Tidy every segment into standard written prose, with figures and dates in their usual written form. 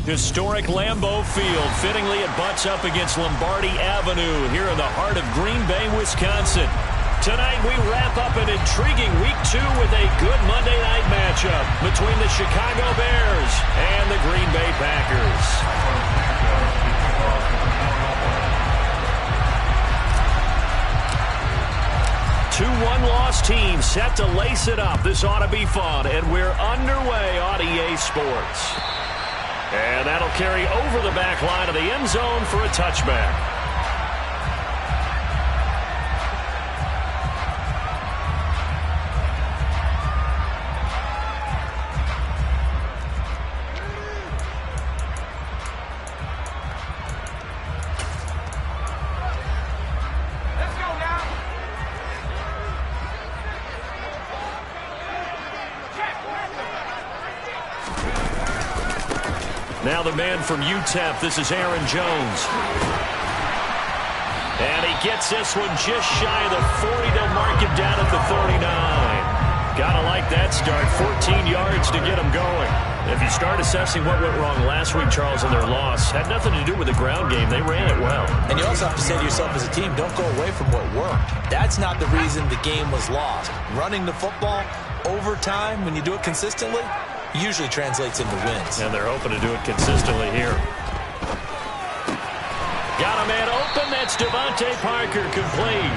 Historic Lambeau Field. Fittingly, it butts up against Lombardi Avenue here in the heart of Green Bay, Wisconsin. Tonight, we wrap up an intriguing Week 2 with a good Monday night matchup between the Chicago Bears and the Green Bay Packers. 2-1-loss team set to lace it up. This ought to be fun, and we're underway on EA Sports. And that'll carry over the back line of the end zone for a touchback. Now the man from UTEP, this is Aaron Jones. And he gets this one just shy of the 40. They'll mark him down at the 39. Gotta like that start. 14 yards to get him going. If you start assessing what went wrong last week, Charles, in their loss, had nothing to do with the ground game. They ran it well. And you also have to say to yourself as a team, don't go away from what worked. That's not the reason the game was lost. Running the football over time, when you do it consistently, usually translates into wins. And they're hoping to do it consistently here. Got a man open. That's Devontae Parker, complete.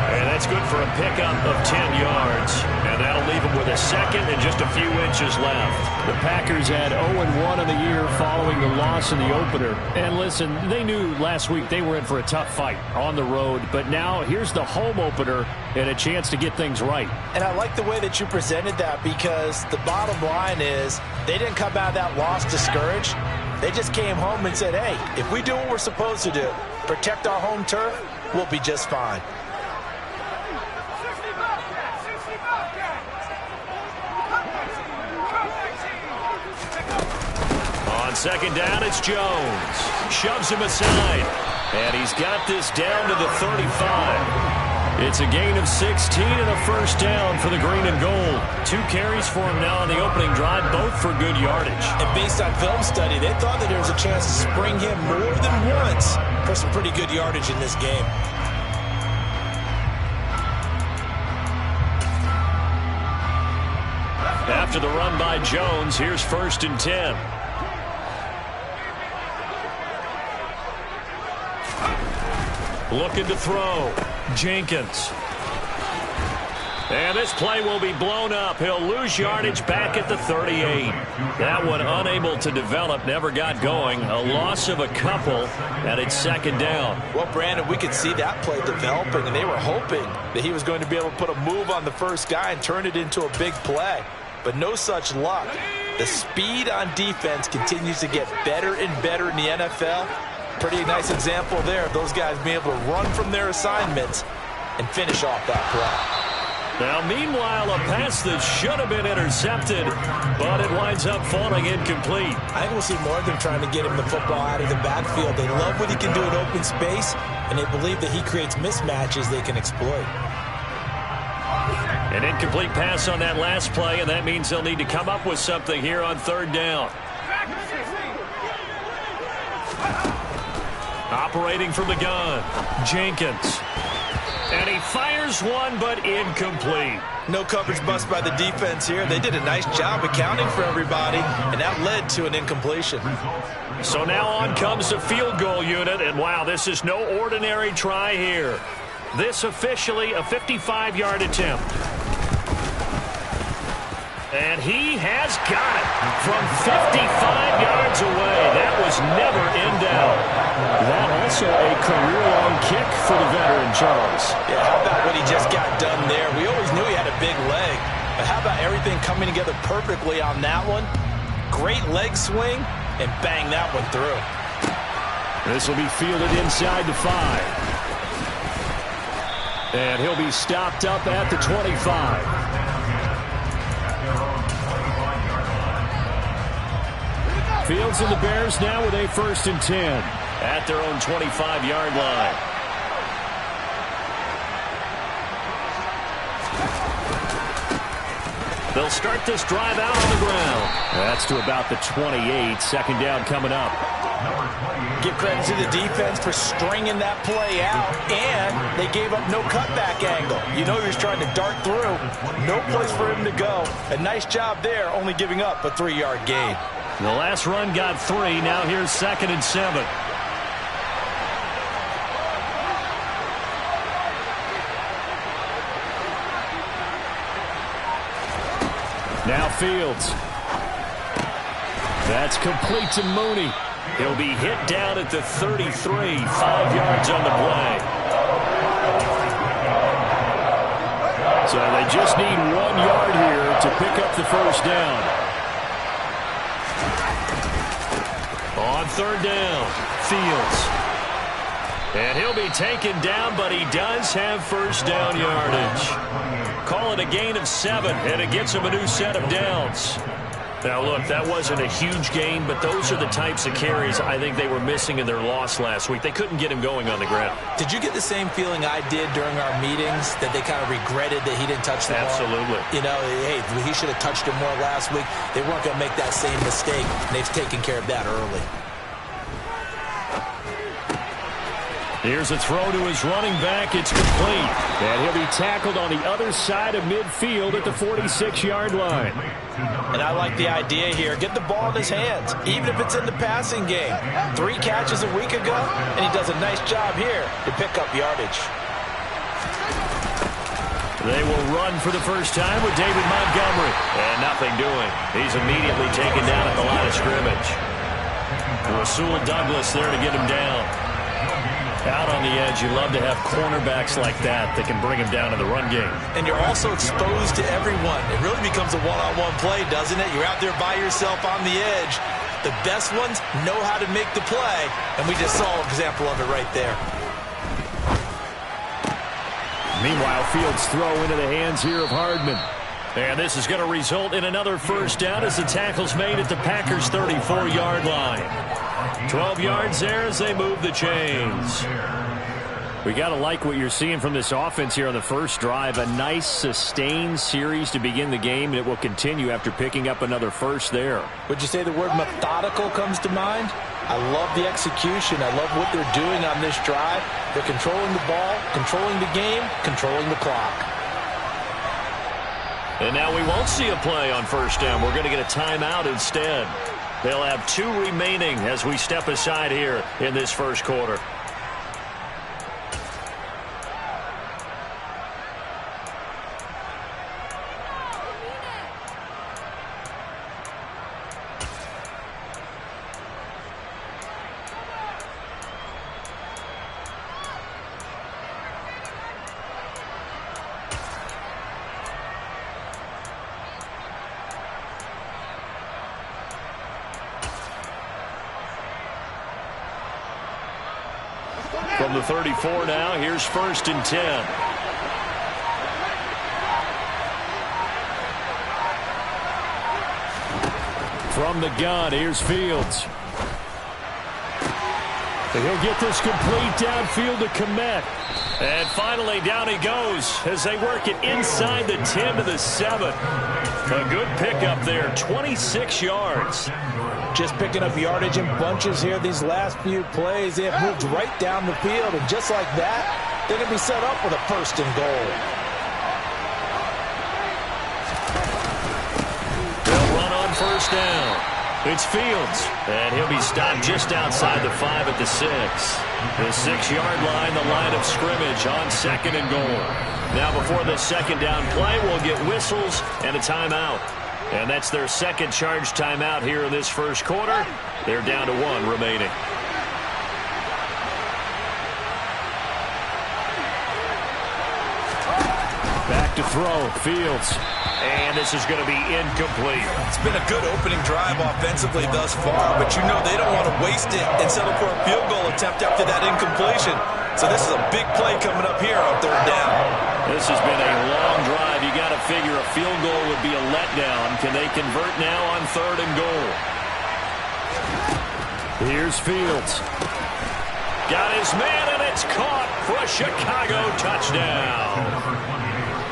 And that's good for a pickup of 10 yards. And that'll leave him with a second and just a few inches left. The Packers had 0-1 in the year following the loss in the opener. And listen, they knew last week they were in for a tough fight on the road. But now here's the home opener and a chance to get things right. And I like the way that you presented that, because the bottom line is they didn't come out of that loss discouraged. They just came home and said, hey, if we do what we're supposed to do, protect our home turf, we'll be just fine. On second down, it's Jones. Shoves him aside. And he's got this down to the 35. It's a gain of 16 and a first down for the green and gold. 2 carries for him now on the opening drive, both for good yardage. And based on film study, they thought that there was a chance to spring him more than once for some pretty good yardage in this game. After the run by Jones, here's 1st and 10. Looking to throw. Jenkins. And this play will be blown up. He'll lose yardage back at the 38. That one unable to develop, never got going. A loss of a couple, and it's second down. Well, Brandon, we could see that play developing, and they were hoping that he was going to be able to put a move on the first guy and turn it into a big play. But no such luck. The speed on defense continues to get better and better in the NFL. Pretty nice example there of those guys being able to run from their assignments and finish off that play. Now, meanwhile, a pass that should have been intercepted, but it winds up falling incomplete. I think we'll see more of them trying to get him the football out of the backfield. They love what he can do in open space, and they believe that he creates mismatches they can exploit. An incomplete pass on that last play, and that means they'll need to come up with something here on 3rd down. Operating from the gun, Jenkins. And he fires one, but incomplete. No coverage bust by the defense here. They did a nice job accounting for everybody, and that led to an incompletion. So now on comes the field goal unit, and wow, this is no ordinary try here. This officially a 55-yard attempt. And he has got it from 55 yards away. That was never in doubt. That also a career-long kick for the veteran, Charles. Yeah, how about what he just got done there? We always knew he had a big leg, but how about everything coming together perfectly on that one? Great leg swing, and bang that one through. This will be fielded inside the 5. And he'll be stopped up at the 25. Fields and the Bears now with a 1st and 10 at their own 25-yard line. They'll start this drive out on the ground. That's to about the 28. Second down coming up. Give credit to the defense for stringing that play out, and they gave up no cutback angle. You know he was trying to dart through. No place for him to go. A nice job there, only giving up a 3-yard gain. The last run got 3. Now here's 2nd and 7. Now Fields. That's complete to Mooney. He'll be hit down at the 33, 5 yards on the play. So they just need 1 yard here to pick up the first down. On 3rd down, Fields. And he'll be taken down, but he does have first down yardage. Call it a gain of 7, and it gets him a new set of downs. Now, look, that wasn't a huge gain, but those are the types of carries I think they were missing in their loss last week. They couldn't get him going on the ground. Did you get the same feeling I did during our meetings, that they kind of regretted that he didn't touch the ball? Absolutely. You know, hey, he should have touched it more last week. They weren't going to make that same mistake. They've taken care of that early. Here's a throw to his running back. It's complete. And he'll be tackled on the other side of midfield at the 46-yard line. And I like the idea here. Get the ball in his hands, even if it's in the passing game. 3 catches a week ago, and he does a nice job here to pick up yardage. They will run for the first time with David Montgomery. And nothing doing. He's immediately taken down at the line of scrimmage. Rasul Douglas there to get him down. Out on the edge, you love to have cornerbacks like that can bring him down in the run game. And you're also exposed to everyone. It really becomes a one-on-one play, doesn't it? You're out there by yourself on the edge. The best ones know how to make the play, and we just saw an example of it right there. Meanwhile, Fields' throw into the hands here of Hardman. And this is going to result in another first down as the tackle's made at the Packers' 34-yard line. 12 yards there as they move the chains. We got to like what you're seeing from this offense here on the first drive. A nice, sustained series to begin the game, and it will continue after picking up another first there. Would you say the word methodical comes to mind? I love the execution. I love what they're doing on this drive. They're controlling the ball, controlling the game, controlling the clock. And now we won't see a play on first down. We're going to get a timeout instead. They'll have 2 remaining as we step aside here in this first quarter. From the 34 now, here's 1st and 10. From the gun, here's Fields. And he'll get this complete downfield to Kmet. And finally, down he goes as they work it inside the 10 to the 7. A good pickup there, 26 yards. Just picking up yardage in bunches here these last few plays. They have moved right down the field, and just like that, they're going to be set up with a 1st and goal. They'll run on first down. It's Fields, and he'll be stopped just outside the 5 at the 6. The 6-yard line, the line of scrimmage on 2nd and goal. Now before the second down play, we'll get whistles and a timeout. And that's their second charge timeout here in this first quarter. They're down to 1 remaining. Back to throw, Fields. And this is going to be incomplete. It's been a good opening drive offensively thus far, but you know they don't want to waste it and settle for a field goal attempt after that incompletion. So this is a big play coming up here on 3rd down. This has been a long drive. You got to figure a field goal would be a letdown. Can they convert now on 3rd and goal? Here's Fields. Got his man, and it's caught for a Chicago touchdown.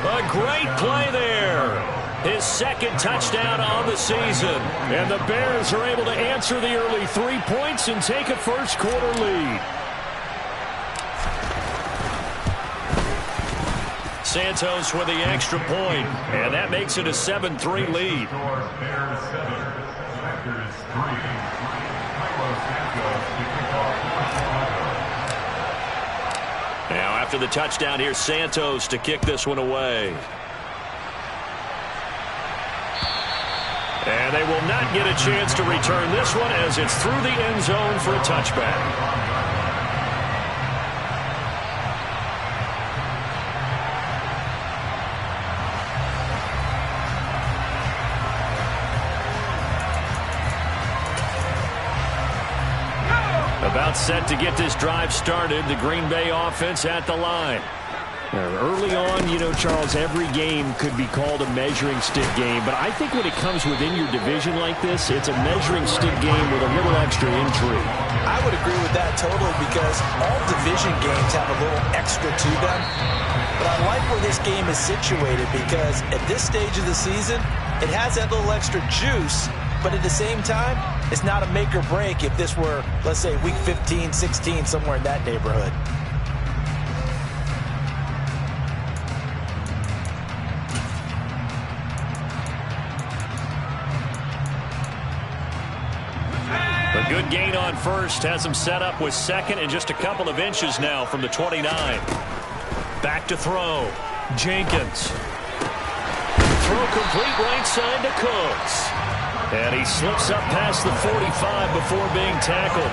A great play there. his second touchdown on the season. And the Bears are able to answer the early 3 points and take a first-quarter lead. Santos with the extra point, and that makes it a 7-3 lead. Now after the touchdown, here's Santos to kick this one away. And they will not get a chance to return this one as it's through the end zone for a touchback. About set to get this drive started, the Green Bay offense at the line. Early on, you know, Charles, every game could be called a measuring stick game, but I think when it comes within your division like this, it's a measuring stick game with a little extra intrigue. I would agree with that totally because all division games have a little extra to them. But I like where this game is situated because at this stage of the season, it has that little extra juice, but at the same time, it's not a make or break if this were, let's say, week 15, 16, somewhere in that neighborhood. A good gain on first has him set up with second and just a couple of inches now from the 29. Back to throw. Jenkins. Throw complete right side to Cooks. And he slips up past the 45 before being tackled.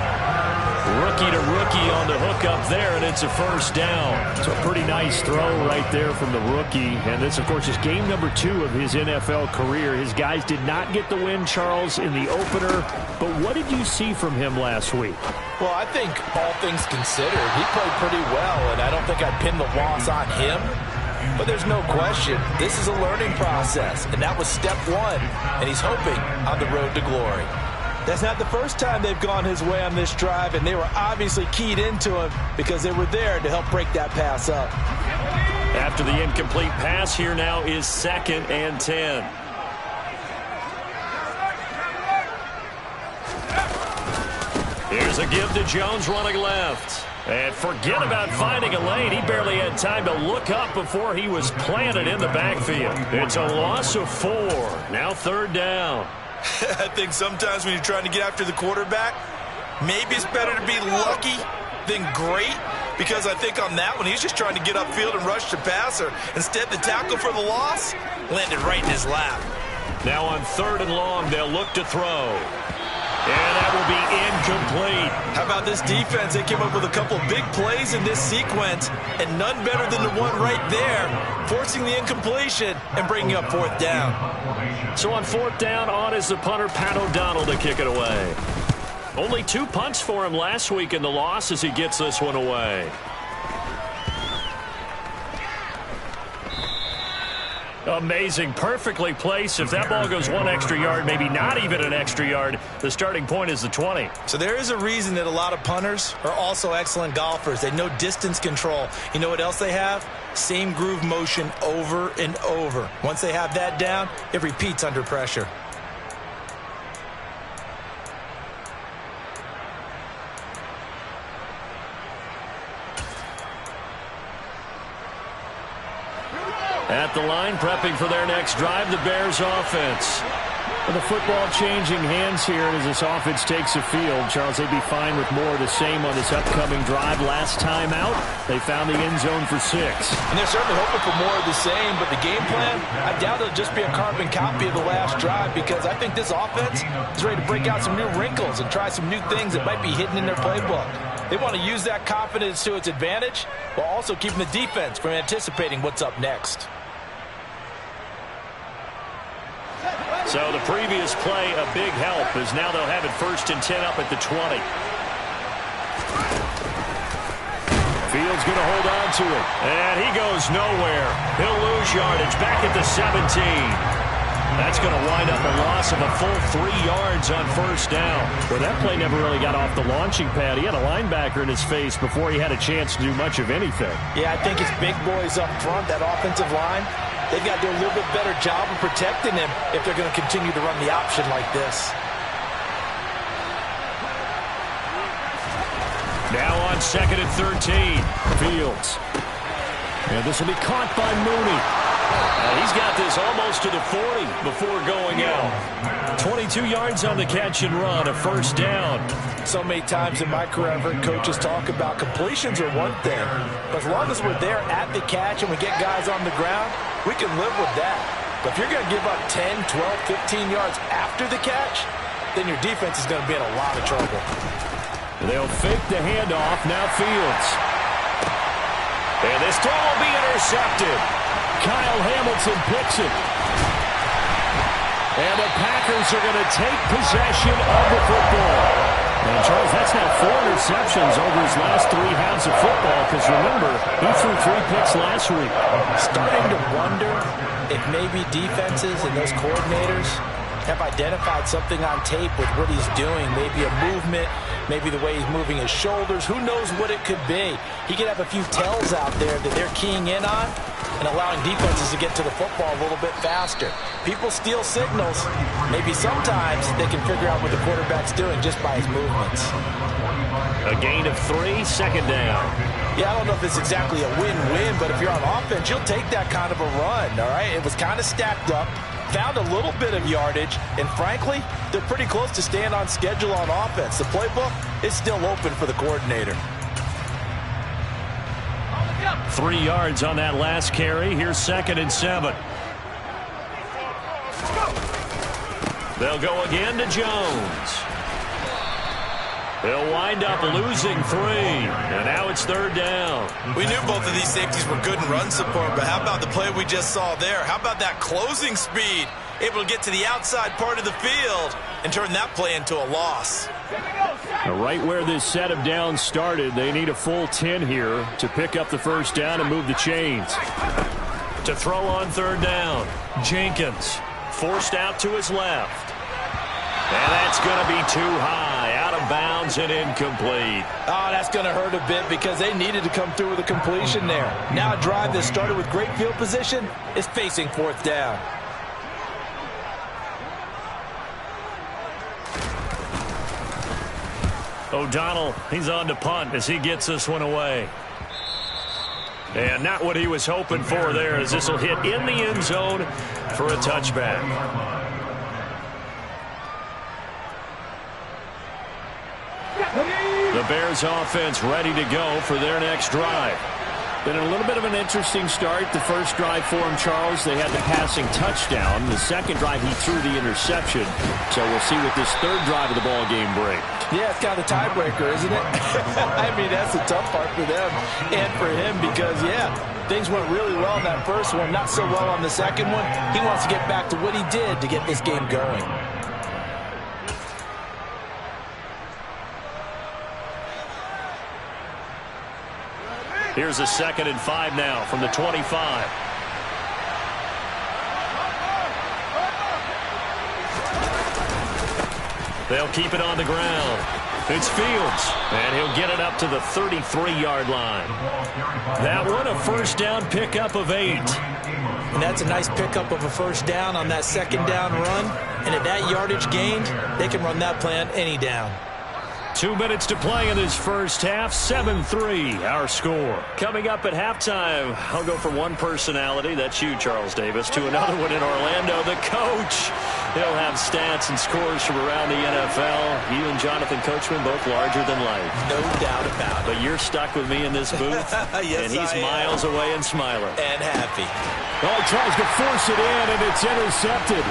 Rookie to rookie on the hook up there, and it's a first down. So a pretty nice throw right there from the rookie. And this, of course, is game number 2 of his NFL career. His guys did not get the win, Charles, in the opener. But what did you see from him last week? Well, I think all things considered, he played pretty well, and I don't think I'd pin the loss on him. But there's no question, this is a learning process, and that was step 1, and he's hoping on the road to glory. That's not the first time they've gone his way on this drive, and they were obviously keyed into him because they were there to help break that pass up. After the incomplete pass, here now is 2nd and 10. Here's a give to Jones running left. And forget about finding a lane. He barely had time to look up before he was planted in the backfield. It's a loss of 4. Now 3rd down. I think sometimes when you're trying to get after the quarterback, maybe it's better to be lucky than great. Because I think on that one, he's just trying to get upfield and rush the passer. Instead, the tackle for the loss landed right in his lap. Now on 3rd and long, they'll look to throw. And that will be incomplete. How about this defense? They came up with a couple big plays in this sequence, and none better than the one right there, forcing the incompletion and bringing up 4th down. So on 4th down, on is the punter, Pat O'Donnell, to kick it away. Only 2 punts for him last week in the loss as he gets this one away. Amazing, perfectly placed. If that ball goes 1 extra yard, maybe not even an extra yard, the starting point is the 20. So there is a reason that a lot of punters are also excellent golfers. They know distance control. You know what else they have? Same groove motion over and over. Once they have that down, it repeats under pressure. At the line, prepping for their next drive, the Bears offense. With the football changing hands here as this offense takes the field. Charles, they'd be fine with more of the same on this upcoming drive. Last time out, they found the end zone for 6. And they're certainly hoping for more of the same, but the game plan, I doubt it'll just be a carbon copy of the last drive because I think this offense is ready to break out some new wrinkles and try some new things that might be hidden in their playbook. They want to use that confidence to its advantage while also keeping the defense from anticipating what's up next. So the previous play, a big help, as now they'll have it 1st and 10 up at the 20. Fields going to hold on to it. And he goes nowhere. He'll lose yardage back at the 17. That's going to wind up a loss of a full 3 yards on 1st down. Well, that play never really got off the launching pad. He had a linebacker in his face before he had a chance to do much of anything. Yeah, I think it's big boys up front, that offensive line. they've got to do a little bit better job of protecting him if they're going to continue to run the option like this. Now on 2nd and 13. Fields. And this will be caught by Mooney. He's got this almost to the 40 before going out. 22 yards on the catch and run, a first down. So many times in my career, I've heard coaches talk about completions are one thing. But as long as we're there at the catch and we get guys on the ground, we can live with that. But if you're going to give up 10, 12, 15 yards after the catch, then your defense is going to be in a lot of trouble. They'll fake the handoff. Now Fields. And this throw will be intercepted. Kyle Hamilton picks it. And the Packers are going to take possession of the football. And Charles, that's now 4 interceptions over his last 3 halves of football. Because remember, he threw 3 picks last week. Starting to wonder if maybe defenses and those coordinators have identified something on tape with what he's doing. Maybe a movement, maybe the way he's moving his shoulders. Who knows what it could be? He could have a few tells out there that they're keying in on and allowing defenses to get to the football a little bit faster. People steal signals. Maybe sometimes they can figure out what the quarterback's doing just by his movements. A gain of 3, 2nd down. Yeah, I don't know if it's exactly a win-win, but if you're on offense, you'll take that kind of a run, all right? It was kind of stacked up. Found a little bit of yardage, and frankly, they're pretty close to staying on schedule on offense. The playbook is still open for the coordinator. 3 yards on that last carry. Here's 2nd and 7. They'll go again to Jones. They'll wind up losing 3, and now it's 3rd down. We knew both of these safeties were good in run support, but how about the play we just saw there? How about that closing speed? Able to get to the outside part of the field and turn that play into a loss. Right where this set of downs started, they need a full 10 here to pick up the first down and move the chains. To throw on 3rd down, Jenkins forced out to his left. And that's going to be too high, out of bounds and incomplete. Oh, that's going to hurt a bit because they needed to come through with a completion there. Now a drive that started with great field position is facing 4th down. O'Donnell, he's on to punt as he gets this one away. And not what he was hoping for there, as this will hit in the end zone for a touchback. The Bears offense ready to go for their next drive. Been a little bit of an interesting start. The first drive for him, Charles, they had the passing touchdown. The second drive, he threw the interception. So we'll see what this 3rd drive of the ball game brings. Yeah, it's kind of a tiebreaker, isn't it? I mean, that's the tough part for them and for him because, yeah, things went really well in that first one, not so well on the second one. He wants to get back to what he did to get this game going. Here's a 2nd and 5 now from the 25. They'll keep it on the ground. It's Fields, and he'll get it up to the 33-yard line. That one, a first down pickup of 8. And that's a nice pickup of a first down on that 2nd down run. And at that yardage gained, they can run that play on any down. 2 minutes to play in this first half. 7-3 our score. Coming up at halftime, I'll go from one personality, that's you, Charles Davis, to another one in Orlando, the coach. He'll have stats and scores from around the NFL. You and Jonathan Coachman both larger than life. No doubt about it. But you're stuck with me in this booth. Yes, and he's miles away and smiling. And happy. Oh, tries to force it in, and it's intercepted.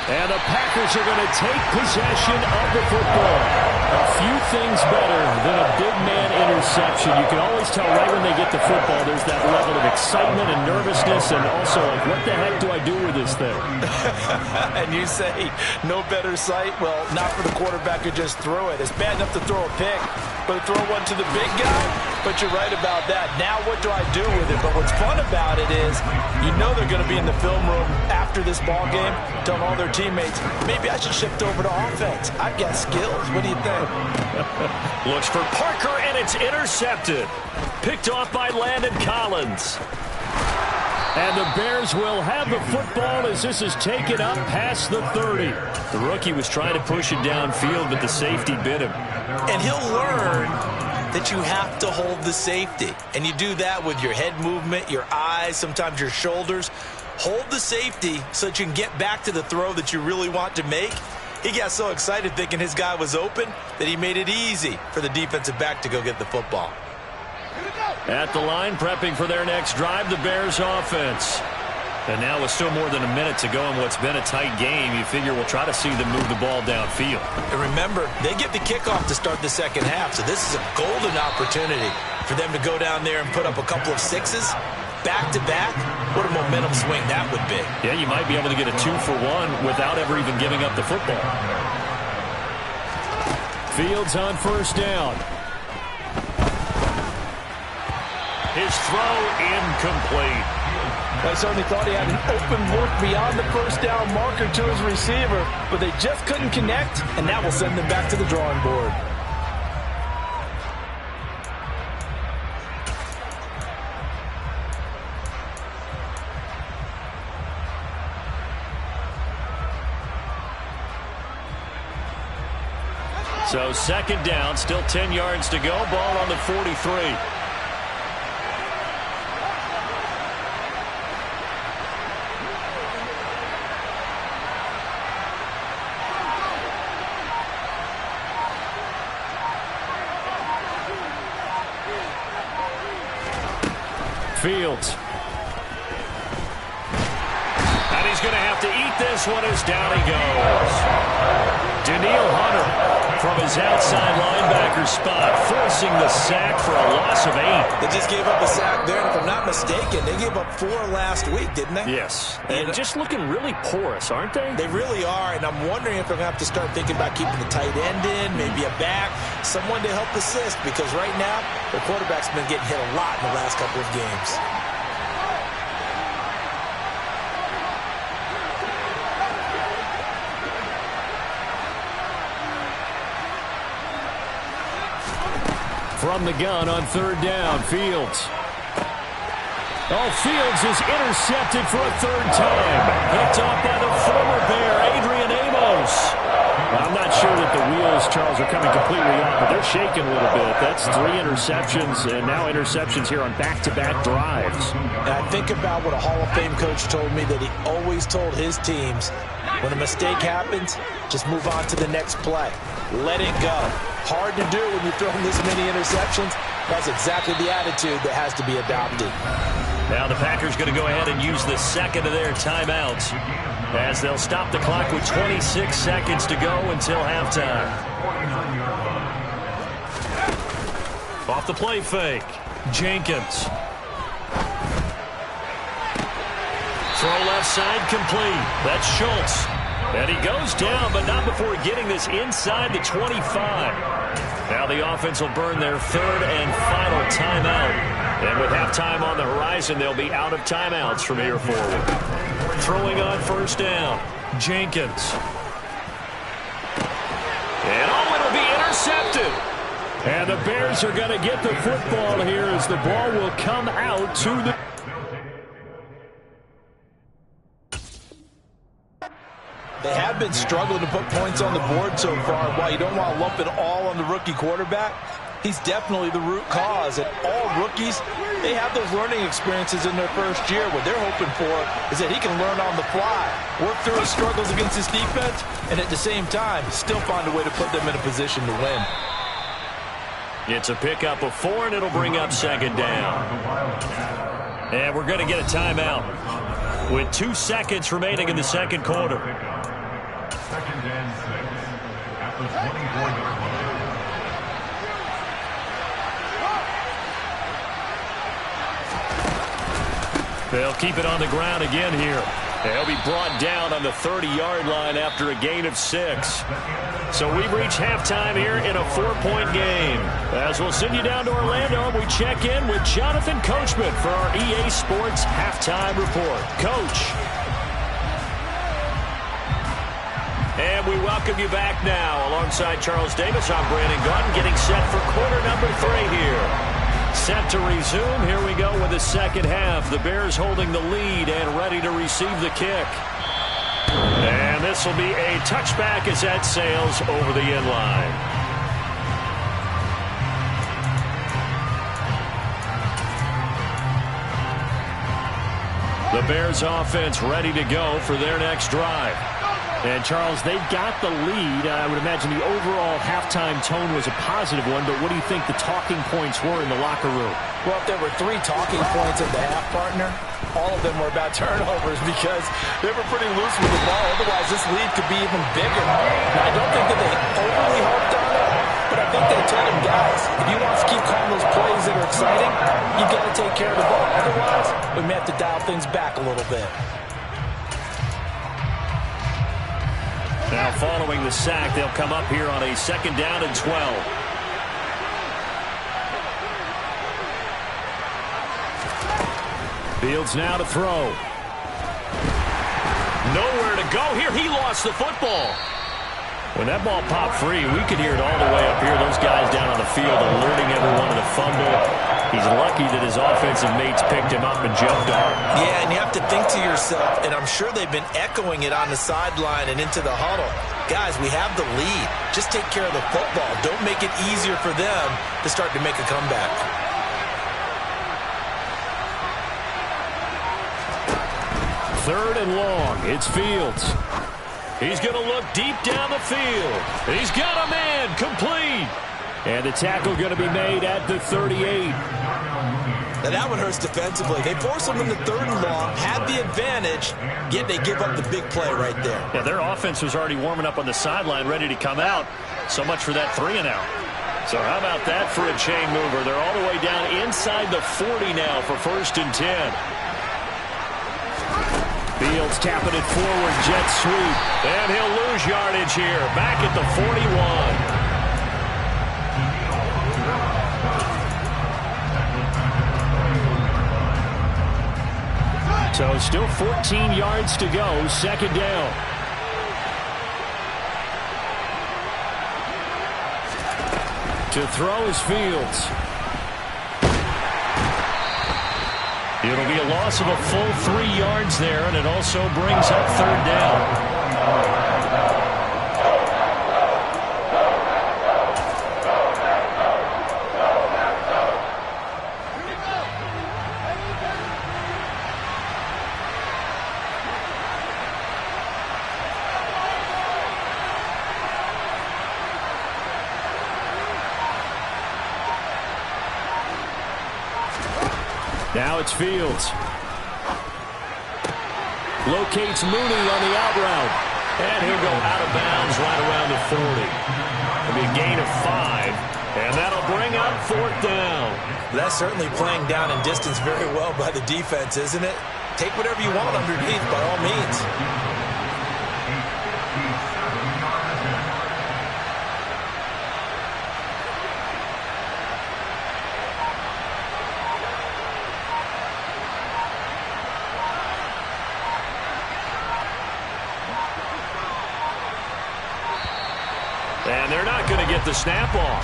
And the Packers are going to take possession of the football. A few things better than a big man interception. You can always tell right when they get the football, there's that level of excitement and nervousness, and also like, what the heck do I do with this thing? And you say, no better sight? Well, not for the quarterback to just throw it. It's bad enough to throw a pick, but to throw one to the big guy? But you're right about that. Now what do I do with it? But what's fun about it is, you know they're going to be in the film room after this ball game, telling all their teammates, maybe I should shift over to offense. I've got skills. What do you think? Looks for Parker, and it's intercepted. Picked off by Landon Collins. And the Bears will have the football as this is taken up past the 30. The rookie was trying to push it downfield, but the safety bit him. And he'll learn that you have to hold the safety. And you do that with your head movement, your eyes, sometimes your shoulders. Hold the safety so that you can get back to the throw that you really want to make. He got so excited thinking his guy was open that he made it easy for the defensive back to go get the football. At the line, prepping for their next drive, the Bears offense. And now with still more than a minute to go in what's been a tight game, you figure we'll try to see them move the ball downfield. And remember, they get the kickoff to start the second half, so this is a golden opportunity for them to go down there and put up a couple of sixes. Back-to-back, what a momentum swing that would be. Yeah, you might be able to get a 2-for-1 without ever even giving up the football. Fields on first down. His throw incomplete. I certainly thought he had an open look beyond the first down marker to his receiver, but they just couldn't connect, and that will send them back to the drawing board. So second down, still 10 yards to go, ball on the 43. Fields. And he's going to have to eat this one as down he goes. Daniil Hunter from his outside linebacker spot, forcing the sack for a loss of 8. They just gave up a sack there, and if I'm not mistaken, they gave up 4 last week, didn't they? Yes. And just looking really porous, aren't they? They really are, and I'm wondering if they're going to have to start thinking about keeping the tight end in, maybe a back, someone to help assist, because right now, the quarterback's been getting hit a lot in the last couple of games. From the gun on third down, Fields. Oh, Fields is intercepted for a third time. Picked off by the former Bear, Adrian Amos. I'm not sure that the wheels, Charles, are coming completely off, but they're shaking a little bit. That's 3 interceptions, and now interceptions here on back-to-back drives. And I think about what a Hall of Fame coach told me, that he always told his teams, when a mistake happens, just move on to the next play. Let it go. Hard to do when you're throwing this many interceptions. That's exactly the attitude that has to be adopted. Now the Packers going to go ahead and use the second of their timeouts as they'll stop the clock with 26 seconds to go until halftime. Off the play fake, Jenkins. Throw left side complete. That's Schultz. And he goes down, but not before getting this inside the 25. Now the offense will burn their third and final timeout. And with halftime on the horizon, they'll be out of timeouts from here forward. Throwing on first down, Jenkins. And it'll be intercepted. And the Bears are going to get the football here as the ball will come out to the... They have been struggling to put points on the board so far. While you don't want to lump it all on the rookie quarterback, he's definitely the root cause. And all rookies, they have those learning experiences in their first year. What they're hoping for is that he can learn on the fly, work through his struggles against his defense, and at the same time, still find a way to put them in a position to win. It's a pickup of 4, and it'll bring up second down. And we're going to get a timeout with 2 seconds remaining in the second quarter. Second and 6 at the 24-yard line. They'll keep it on the ground again here. They'll be brought down on the 30-yard line after a gain of 6. So we've reached halftime here in a 4-point game. As we'll send you down to Orlando, we check in with Jonathan Coachman for our EA Sports Halftime Report. Coach. And we welcome you back now. Alongside Charles Davis, I'm Brandon Gaunt, getting set for quarter number 3 here. Set to resume. Here we go with the second half. The Bears holding the lead and ready to receive the kick. And this will be a touchback as that sails over the end line. The Bears offense ready to go for their next drive. And, Charles, they've got the lead. I would imagine the overall halftime tone was a positive one, but what do you think the talking points were in the locker room? Well, if there were 3 talking points at the half, partner, all of them were about turnovers because they were pretty loose with the ball. Otherwise, this lead could be even bigger. Now, I don't think that they overly hoped on it, but I think they told them, guys, if you want us to keep calling those plays that are exciting, you've got to take care of the ball. Otherwise, we may have to dial things back a little bit. Now following the sack, they'll come up here on a 2nd down and 12. Fields now to throw. Nowhere to go here. He lost the football. When that ball popped free, we could hear it all the way up here. Those guys down on the field alerting everyone of the fumble. He's lucky that his offensive mates picked him up and jumped on him. Yeah, and you have to think to yourself, and I'm sure they've been echoing it on the sideline and into the huddle. Guys, we have the lead. Just take care of the football. Don't make it easier for them to start to make a comeback. Third and long. It's Fields. He's going to look deep down the field. He's got a man complete. And the tackle going to be made at the 38. Now that one hurts defensively. They force them in the 3rd and long, had the advantage, yet they give up the big play right there. Yeah, their offense was already warming up on the sideline, ready to come out. So much for that 3 and out. So how about that for a chain mover? They're all the way down inside the 40 now for 1st and 10. Fields tapping it forward, jet sweep. And he'll lose yardage here. Back at the 41. So still 14 yards to go, 2nd down. To throw is Fields. It'll be a loss of a full 3 yards there, and it also brings up 3rd down. Now it's Fields. Locates Mooney on the out route. And he'll go out of bounds right around the 40. It'll be a gain of 5. And that'll bring up 4th down. That's certainly playing down in distance very well by the defense, isn't it? Take whatever you want underneath, by all means. And they're not going to get the snap off.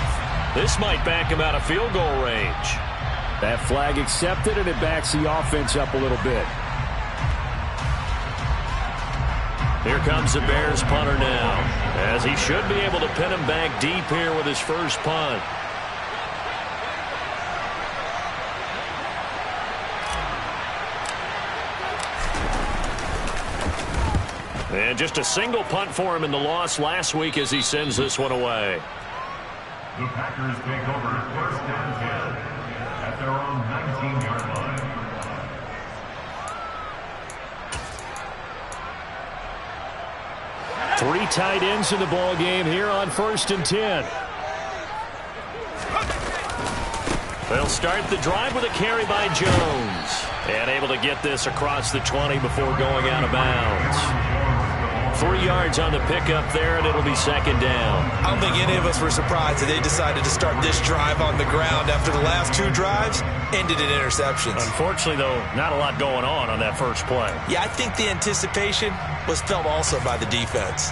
This might back him out of field goal range. That flag accepted, and it backs the offense up a little bit. Here comes the Bears punter now, as he should be able to pin him back deep here with his first punt. And just a single punt for him in the loss last week as he sends this one away. The Packers take over 1st and 10 at their own 19-yard line. Three tight ends in the ball game here on 1st and 10. They'll start the drive with a carry by Jones. And able to get this across the 20 before going out of bounds. 3 yards on the pickup there, and it'll be 2nd down. I don't think any of us were surprised that they decided to start this drive on the ground after the last 2 drives ended in interceptions. Unfortunately, though, not a lot going on that first play. Yeah, I think the anticipation was felt also by the defense.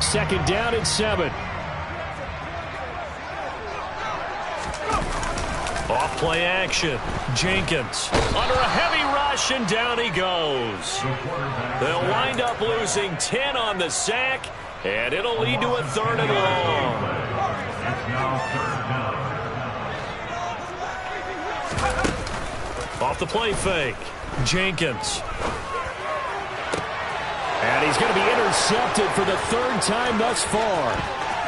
2nd down and 7. Off play action. Jenkins under a heavy rush, and down he goes. They'll wind up losing 10 on the sack, and it'll lead to a 3rd and long. Off the play fake. Jenkins. And he's going to be intercepted for the 3rd time thus far.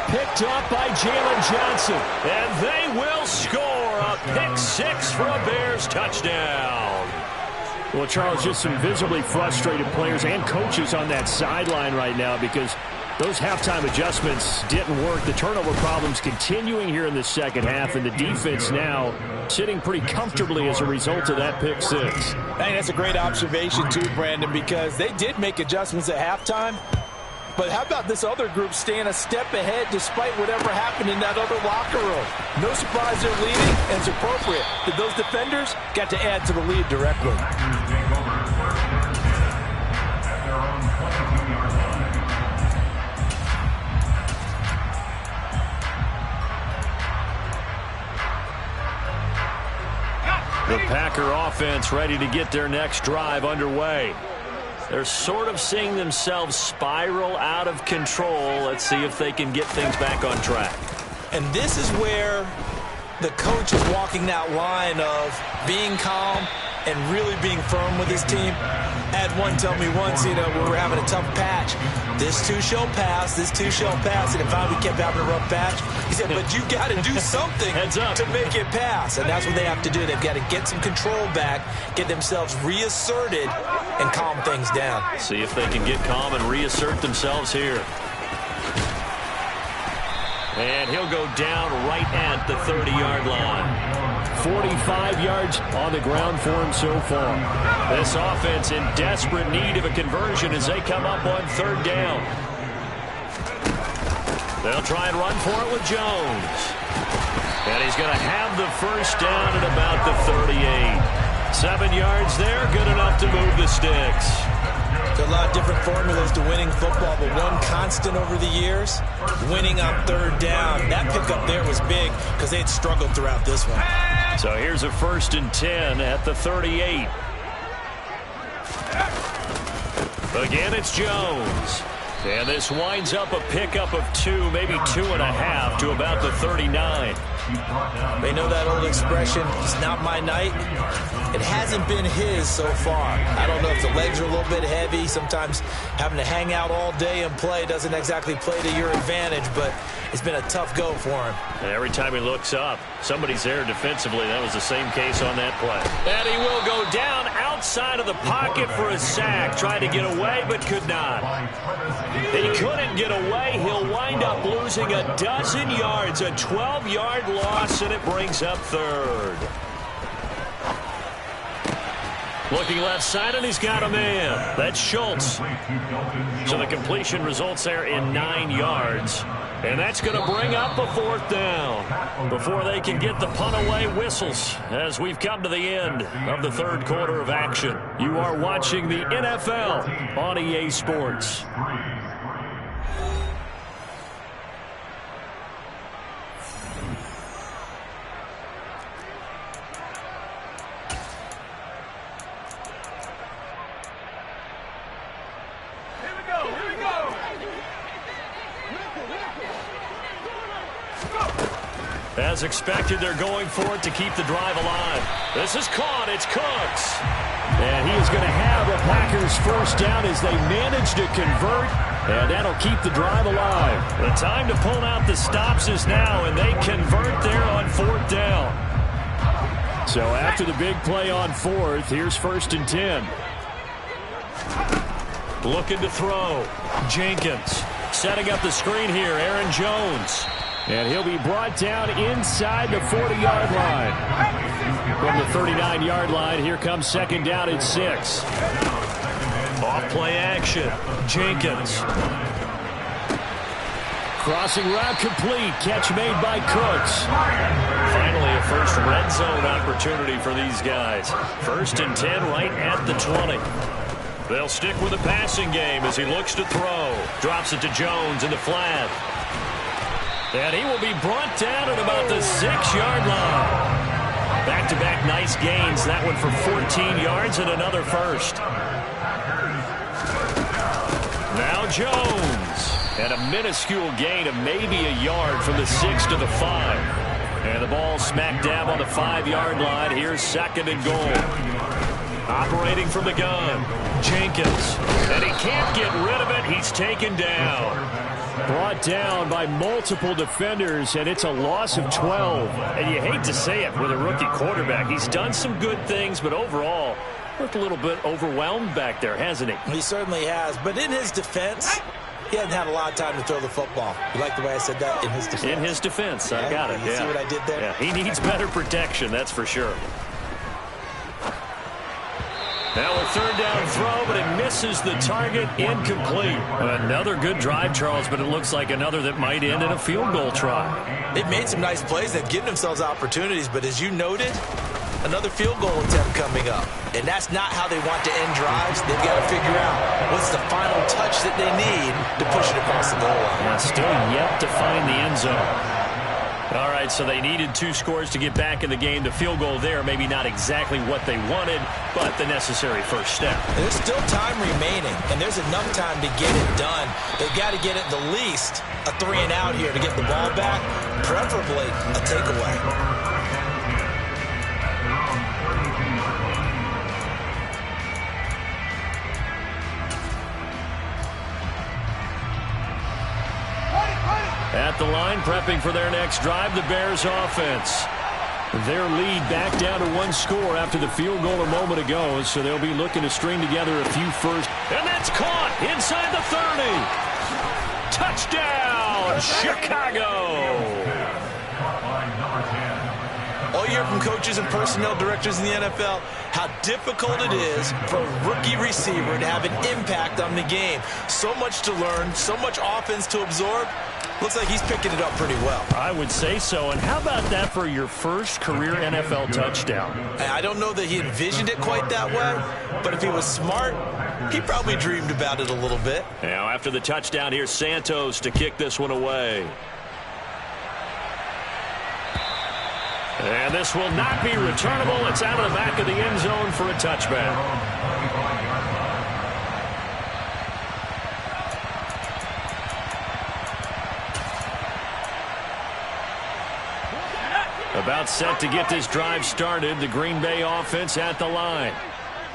Picked up by Jalen Johnson. And they will score a pick 6 for a Bears touchdown. Well, Charles, just some visibly frustrated players and coaches on that sideline right now because those halftime adjustments didn't work. The turnover problems continuing here in the second half, and the defense now sitting pretty comfortably as a result of that pick 6. I think that's a great observation too, Brandon, because they did make adjustments at halftime. But how about this other group staying a step ahead despite whatever happened in that other locker room? No surprise they're leading, and it's appropriate that those defenders got to add to the lead directly. The Packer offense ready to get their next drive underway. They're sort of seeing themselves spiral out of control. Let's see if they can get things back on track. And this is where the coach is walking that line of being calm and really being firm with his team. I had one tell me once, we were having a tough patch. This too shall pass, this too shall pass. And if we kept having a rough patch, he said, but you got to do something to make it pass. And that's what they have to do. They've got to get some control back, get themselves reasserted, and calm things down. See if they can get calm and reassert themselves here. And he'll go down right at the 30-yard line. 45 yards on the ground for him so far. This offense in desperate need of a conversion as they come up on 3rd down. They'll try and run for it with Jones. And he's going to have the 1st down at about the 38. 7 yards there, good enough to move the sticks. There's a lot of different formulas to winning football, but one constant over the years, winning on 3rd down. That pickup there was big because they had struggled throughout this one. So here's a 1st and 10 at the 38. Again, it's Jones. And this winds up a pickup of 2, maybe 2.5 to about the 39. They know that old expression, it's not my night. It hasn't been his so far. I don't know if the legs are a little bit heavy. Sometimes having to hang out all day and play doesn't exactly play to your advantage, but it's been a tough go for him. And every time he looks up, somebody's there defensively. That was the same case on that play. And he will go down outside of the pocket for a sack. Tried to get away, but could not. He couldn't get away. He'll wind up losing a dozen yards, a 12-yard loss, and it brings up 3rd. Looking left side, and he's got a man. That's Schultz. So the completion results there in 9 yards. And that's going to bring up a 4th down before they can get the punt away whistles as we've come to the end of the 3rd quarter of action. You are watching the NFL on EA Sports. As expected, they're going for it to keep the drive alive. This is caught. It's Cooks. And he is going to have a Packers 1st down as they manage to convert, and that'll keep the drive alive. The time to pull out the stops is now, and they convert there on 4th down. So after the big play on 4th, here's 1st and 10. Looking to throw. Jenkins setting up the screen here. Aaron Jones. And he'll be brought down inside the 40-yard line. From the 39-yard line, here comes 2nd down at 6. Off play action. Jenkins. Crossing route complete. Catch made by Cooks. Finally, a first red zone opportunity for these guys. 1st and 10 right at the 20. They'll stick with the passing game as he looks to throw. Drops it to Jones in the flat. And he will be brought down at about the 6-yard line. back-to-back nice gains. That one for 14 yards and another first. Now Jones. And a minuscule gain of maybe a yard from the 6 to the 5. And the ball smack dab on the 5-yard line. Here's second and goal. Operating from the gun, Jenkins. And he can't get rid of it. He's taken down. Brought down by multiple defenders, and it's a loss of 12. And you hate to say it with a rookie quarterback. He's done some good things, but overall, looked a little bit overwhelmed back there, hasn't he? He certainly has. But in his defense, he hasn't had a lot of time to throw the football. You like the way I said that? In his defense. In his defense. I got it. You see what I did there? Yeah, he needs better protection, that's for sure. Now a third down throw, but it misses the target, incomplete. Another good drive, Charles, but it looks like another that might end in a field goal try. They've made some nice plays. They've given themselves opportunities, but as you noted, another field goal attempt coming up. And that's not how they want to end drives. They've got to figure out what's the final touch that they need to push it across the goal line. Now still yet to find the end zone. All right, so they needed 2 scores to get back in the game. The field goal there, maybe not exactly what they wanted, but the necessary first step. There's still time remaining, and there's enough time to get it done. They've got to get at the least a 3-and-out here to get the ball back, preferably a takeaway. At the line, prepping for their next drive, the Bears offense. Their lead back down to 1 score after the field goal a moment ago, so they'll be looking to string together a few first. And that's caught inside the 30. Touchdown, Chicago. All year from coaches and personnel directors in the NFL, how difficult it is for a rookie receiver to have an impact on the game. So much to learn, so much offense to absorb. Looks like he's picking it up pretty well. I would say so. And how about that for your first career NFL touchdown? I don't know that he envisioned it quite that way, but if he was smart, he probably dreamed about it a little bit. Now after the touchdown, here's Santos to kick this one away. And this will not be returnable. It's out of the back of the end zone for a touchback. About set to get this drive started. The Green Bay offense at the line.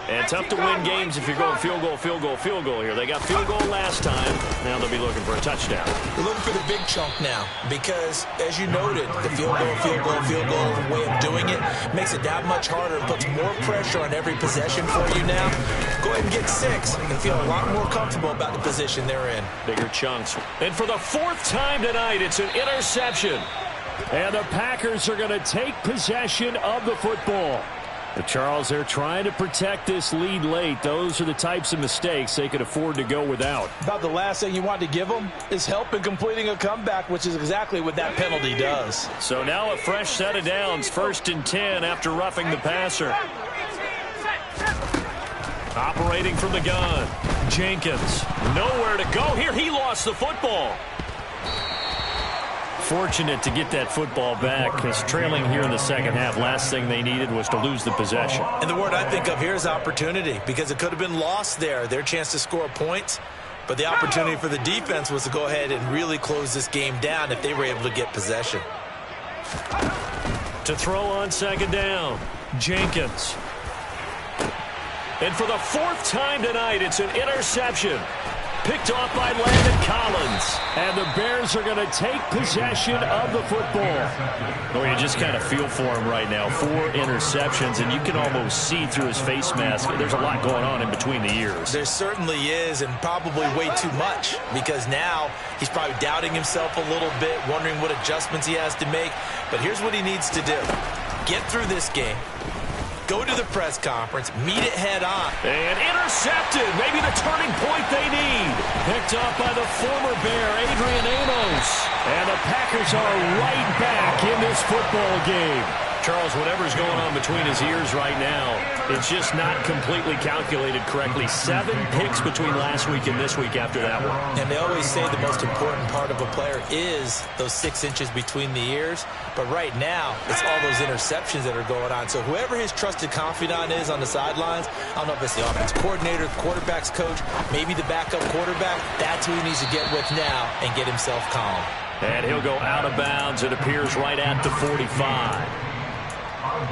And tough to win games if you're going field goal, field goal, field goal here. They got field goal last time. Now they'll be looking for a touchdown. They're looking for the big chunk now because, as you noted, the field goal, field goal, field goal way of doing it makes it that much harder and puts more pressure on every possession for you now. Go ahead and get 6 and feel a lot more comfortable about the position they're in. Bigger chunks. And for the 4th time tonight, it's an interception. And the Packers are going to take possession of the football. But Charles, they're trying to protect this lead late. Those are the types of mistakes they could afford to go without. About the last thing you want to give them is help in completing a comeback, which is exactly what that penalty does. So now a fresh set of downs, 1st and 10 after roughing the passer. Operating from the gun, Jenkins. Nowhere to go here. He lost the football. Fortunate to get that football back because trailing here in the second half, last thing they needed was to lose the possession. And the word I think of here is opportunity because it could have been lost there, their chance to score points. But the opportunity for the defense was to go ahead and really close this game down if they were able to get possession. To throw on 2nd down, Jenkins. And for the 4th time tonight, it's an interception. Picked off by Landon Collins. And the Bears are going to take possession of the football. Oh, you just kind of feel for him right now. 4 interceptions, and you can almost see through his face mask. There's a lot going on in between the ears. There certainly is, and probably way too much, because now he's probably doubting himself a little bit, wondering what adjustments he has to make. But here's what he needs to do. Get through this game. Go to the press conference, meet it head on. And intercepted, maybe the turning point they need. Picked up by the former Bear, Adrian Amos. And the Packers are right back in this football game. Charles, whatever's going on between his ears right now, it's just not completely calculated correctly. 7 picks between last week and this week after that one. And they always say the most important part of a player is those 6 inches between the ears. But right now, it's all those interceptions that are going on. So whoever his trusted confidant is on the sidelines, I don't know if it's the offense coordinator, quarterback's coach, maybe the backup quarterback, that's who he needs to get with now and get himself calm. And he'll go out of bounds. It appears right at the 45.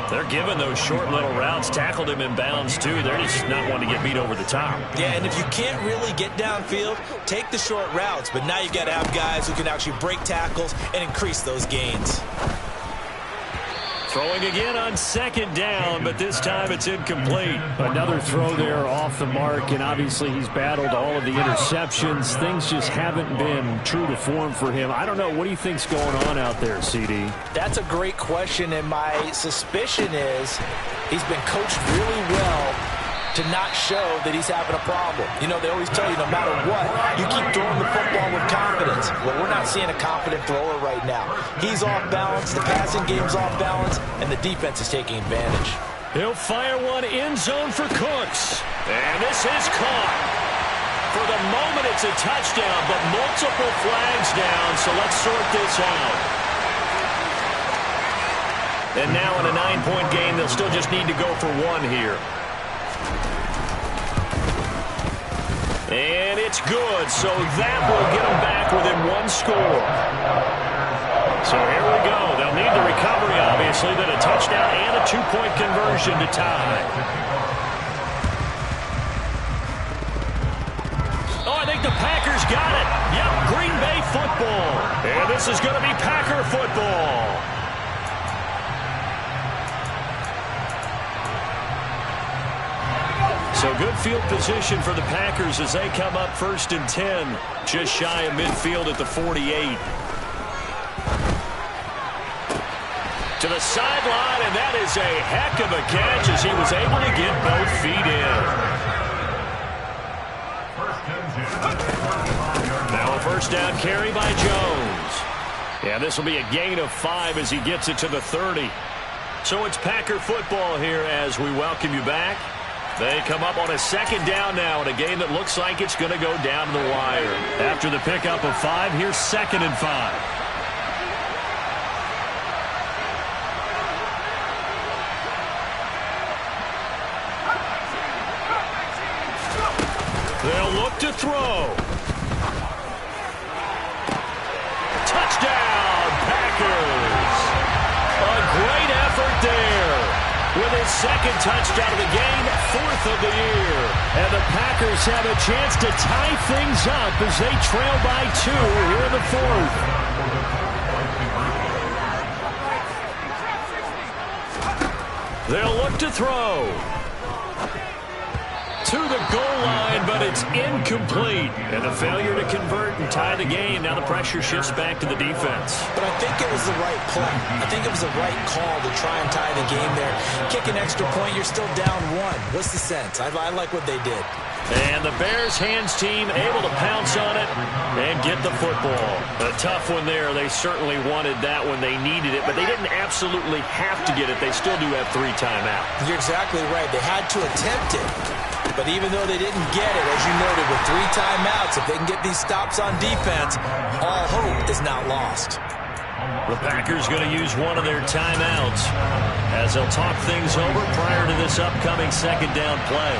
They're giving those short little routes. Tackled him in bounds, too. They're just not wanting to get beat over the top. Yeah, and if you can't really get downfield, take the short routes. But now you've got to have guys who can actually break tackles and increase those gains. Throwing again on 2nd down, but this time it's incomplete. Another throw there off the mark, and obviously he's battled all of the interceptions. Things just haven't been true to form for him. I don't know. What do you think's going on out there, CD? That's a great question, and my suspicion is he's been coached really well to not show that he's having a problem. You know, they always tell you no matter what, you keep throwing the football with confidence. Well, we're not seeing a confident thrower right now. He's off balance, the passing game's off balance, and the defense is taking advantage. He'll fire one end zone for Cooks. And this is caught. For the moment, it's a touchdown, but multiple flags down, so let's sort this out. And now in a 9-point game, they'll still just need to go for 1 here. And it's good, so that will get them back within 1 score. So here we go. They'll need the recovery, obviously, then a touchdown and a 2-point conversion to tie. Oh, I think the Packers got it. Yep, Green Bay football. And this is going to be Packer football. So good field position for the Packers as they come up 1st and 10, just shy of midfield at the 48. To the sideline, and that is a heck of a catch as he was able to get both feet in. Now a 1st down carry by Jones. Yeah, this will be a gain of 5 as he gets it to the 30. So it's Packer football here as we welcome you back. They come up on a 2nd down now in a game that looks like it's going to go down to the wire. After the pickup of 5, here's 2nd and 5. They'll look to throw. Touchdown, Packers. A great effort there. With his 2nd touchdown of the game, 4th of the year. And the Packers have a chance to tie things up as they trail by 2 here in the 4th. They'll look to throw. To the goal line, but it's incomplete. And a failure to convert and tie the game. Now the pressure shifts back to the defense. But I think it was the right play. I think it was the right call to try and tie the game there. Kick an extra point, you're still down 1. What's the sense? I like what they did. And the Bears hands team able to pounce on it and get the football. A tough one there. They certainly wanted that when they needed it, but they didn't absolutely have to get it. They still do have 3 timeouts. You're exactly right. They had to attempt it. But even though they didn't get it, as you noted, with 3 timeouts, if they can get these stops on defense, all hope is not lost. The Packers going to use one of their timeouts as they'll talk things over prior to this upcoming 2nd down play.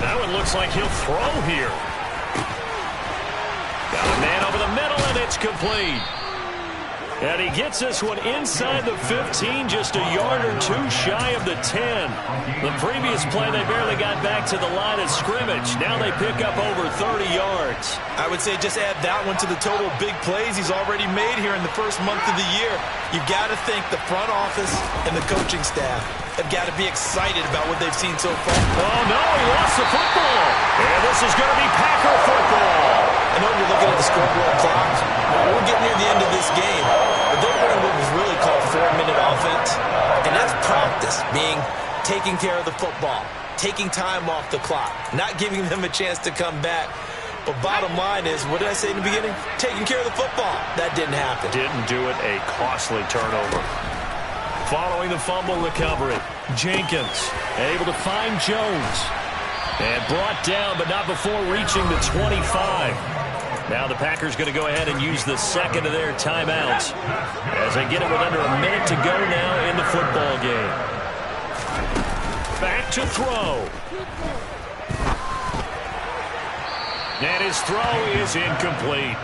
That one looks like he'll throw here. Got a man over the middle, and it's complete. And he gets this one inside the 15, just a yard or 2 shy of the 10. The previous play, they barely got back to the line of scrimmage. Now they pick up over 30 yards. I would say just add that one to the total big plays he's already made here in the first month of the year. You've got to think the front office and the coaching staff have got to be excited about what they've seen so far. Oh, no, he lost the football. And this is going to be Packer football. I know you're looking at the scoreboard clock. We're getting near the end of this game. But they're running what was really called 4-minute offense. And that's practice, being taking care of the football, taking time off the clock, not giving them a chance to come back. But bottom line is, what did I say in the beginning? Taking care of the football. That didn't happen. Didn't do it. A costly turnover. Following the fumble recovery, Jenkins able to find Jones. And brought down, but not before reaching the 25. Now the Packers going to go ahead and use the second of their timeouts as they get it with under a minute to go now in the football game. Back to throw. And his throw is incomplete.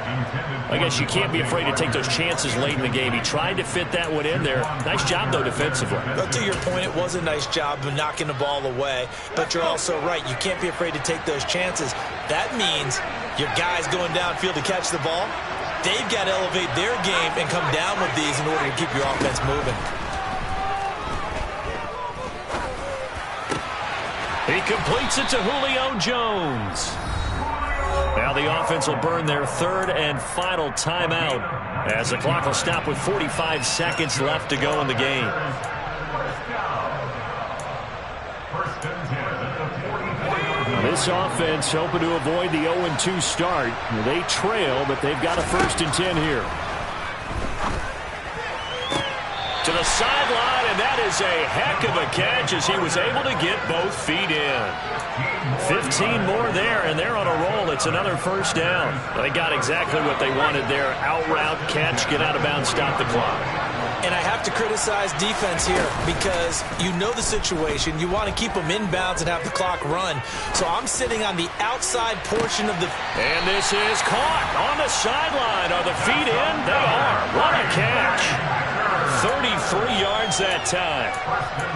I guess you can't be afraid to take those chances late in the game. He tried to fit that one in there. Nice job, though, defensively. But to your point, it was a nice job of knocking the ball away. But you're also right. You can't be afraid to take those chances. That means your guys going downfield to catch the ball, they've got to elevate their game and come down with these in order to keep your offense moving. He completes it to Julio Jones. Now the offense will burn their third and final timeout as the clock will stop with 45 seconds left to go in the game. This offense hoping to avoid the 0-2 start. They trail, but they've got a 1st and 10 here. To the sideline, and that is a heck of a catch as he was able to get both feet in. 15 more there, and they're on a roll. It's another 1st down. They got exactly what they wanted there. Out route, catch, get out of bounds, stop the clock. And I have to criticize defense here because you know the situation. You want to keep them in bounds and have the clock run. So I'm sitting on the outside portion of the... And this is caught on the sideline. Are the feet in? They are. What a catch. 33 yards that time.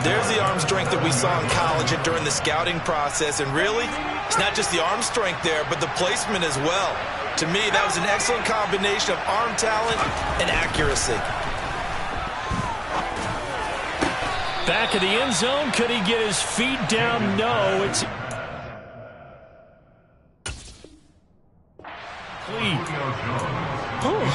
There's the arm strength that we saw in college and during the scouting process. And really, it's not just the arm strength there, but the placement as well. To me, that was an excellent combination of arm talent and accuracy. Back of the end zone. Could he get his feet down? No. It's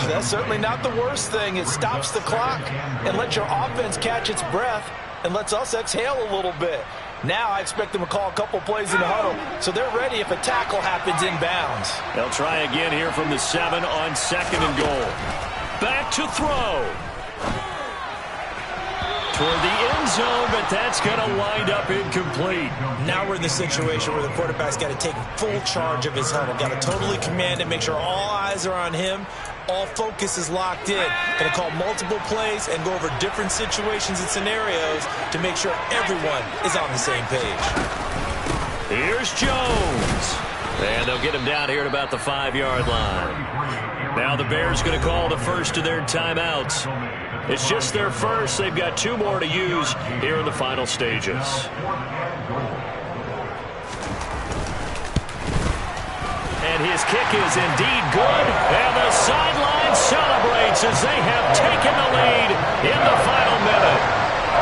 That's certainly not the worst thing. It stops the clock and lets your offense catch its breath and lets us exhale a little bit. Now I expect them to call a couple plays in the huddle, so they're ready if a tackle happens in bounds. They'll try again here from the 7 on 2nd and goal. Back to throw. Toward the end zone, but that's going to wind up incomplete. Now we're in the situation where the quarterback's got to take full charge of his huddle. Got to totally command it, make sure all eyes are on him. All focus is locked in. Going to call multiple plays and go over different situations and scenarios to make sure everyone is on the same page. Here's Jones. And they'll get him down here at about the 5-yard line. Now the Bears going to call the first of their timeouts. It's just their first. They've got 2 more to use here in the final stages. And his kick is indeed good. And the sideline celebrates as they have taken the lead in the final minute.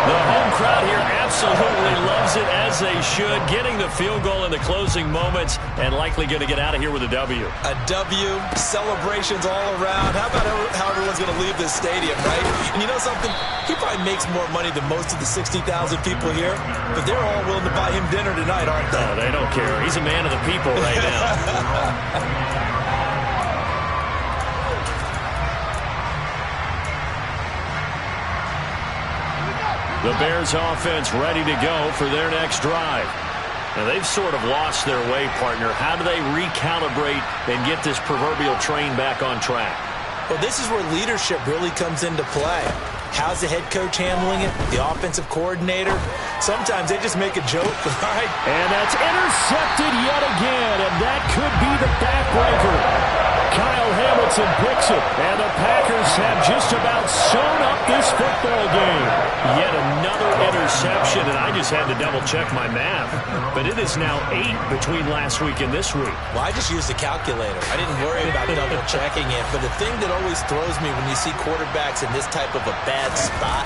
The home crowd here absolutely loves it, as they should, getting the field goal in the closing moments and likely going to get out of here with a W. A W, celebrations all around. How about how everyone's going to leave this stadium, right? And you know something? He probably makes more money than most of the 60,000 people here, but they're all willing to buy him dinner tonight, aren't they? Oh, they don't care. He's a man of the people right now. The Bears offense ready to go for their next drive. Now they've sort of lost their way, partner. How do they recalibrate and get this proverbial train back on track? Well, this is where leadership really comes into play. How's the head coach handling it? The offensive coordinator? Sometimes they just make a joke, right? And that's intercepted yet again, and that could be the backbreaker. Kyle Hamilton picks it, and the Packers have just about sewn up this football game. Yet another interception, and I just had to double-check my math. But it is now 8 between last week and this week. Well, I just used a calculator. I didn't worry about double-checking it. But the thing that always throws me when you see quarterbacks in this type of a bad spot,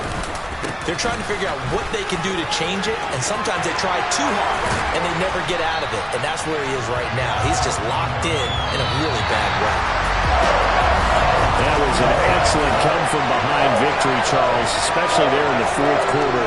they're trying to figure out what they can do to change it, and sometimes they try too hard, and they never get out of it. And that's where he is right now. He's just locked in a really bad way. That was an excellent come-from-behind victory, Charles, especially there in the 4th quarter.